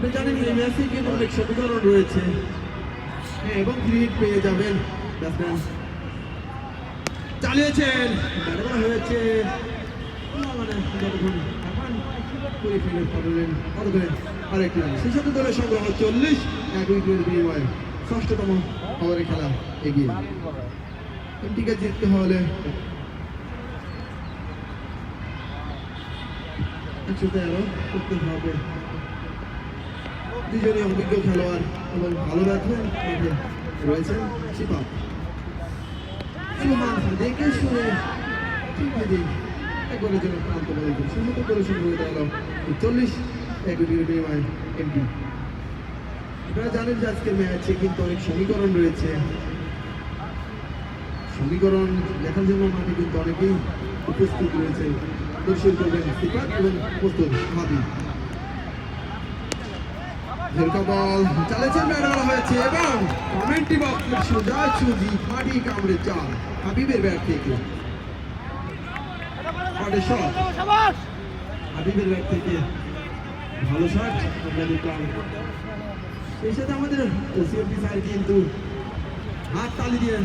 আপনি জানেন এই ম্যাচে কিন্তু অনেক সমীকরণ রয়েছে এবং ফ্রি হিট পেয়ে যাবেন। ব্যাটসম্যান চালিয়েছেন, ব্যাট করা হয়েছে যতক্ষণ করে ফেলে পারলেন ততক্ষণে আরেকটি রান। সেই সাথে দলের সংগ্রহ 40, 1 উইকেটের বিনিময়ে ষষ্ঠতম ওভারে খেলা এগিয়ে। টিমটিকে জিততে হলে 113 করতে হবে। দুজনই অভিজ্ঞ খেলোয়াড় এবং ভালো ব্যাটসম্যান মাঠে রয়েছেন। শিপাপ সুমান দেখে শুনে ঠিক দিন একবারের জন্য প্রান্ত বলেছেন। সুমত করে শুরু হয়ে গেল 40, 1 উইকেটের বিনিময়ে এমপি। আপনারা জানেন যে আজকের ম্যাচে কিন্তু অনেক সমীকরণ রয়েছে। সমীকরণ দেখার জন্য মাঠে কিন্তু অনেকেই উপস্থিত রয়েছে। দর্শক করবেন সিপাত এবং প্রস্তুত হাবিব। বল চালিয়েছেন, ব্যাট করা হয়েছে এবং কমেন্ট্রি বক্সের সোজা সুজি ফাটি কামড়ে চার হাবিবের ব্যাট থেকে। হাবিবের ব্যাট থেকে ভালো শট আমরা দেখলাম। সেই সাথে আমাদের সিএমপি স্যার কিন্তু হাত তালি দিয়ে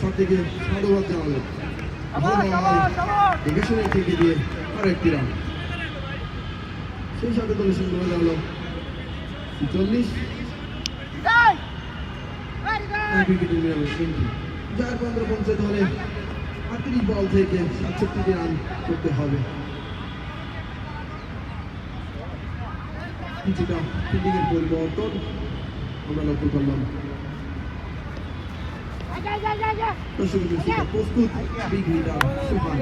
সব থেকে সাধুবাদ জানালেন। দেখে শুনে থেকে দিয়ে আরো একটি রান। সেই সাথে দলের সঙ্গে হয়ে গেল 40, 1 উইকেটের বিনিময়ে যার 15 পৌঁছাতে হলে 38 বল থেকে 67 রান করতে হবে। কিছুটা ফিল্ডিংয়ের পরিবর্তন আমরা লক্ষ্য করলাম। প্রস্তুত বিগ লিডার সুপার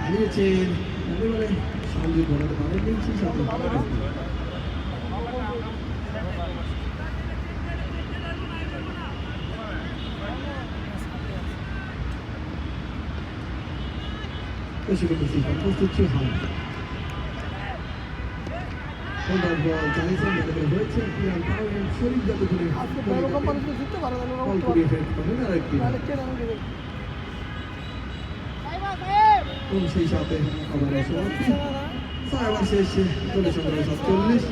হারিয়েছেন একেবারে সংযোগ ঘটাতে পারেন। সেই সাথে প্রস্তুত ছিল বল চালিয়েছেন, হয়েছে শরীর যত করে সেই সাথে আবার আবার শেষে চলে সংগ্রহ 47।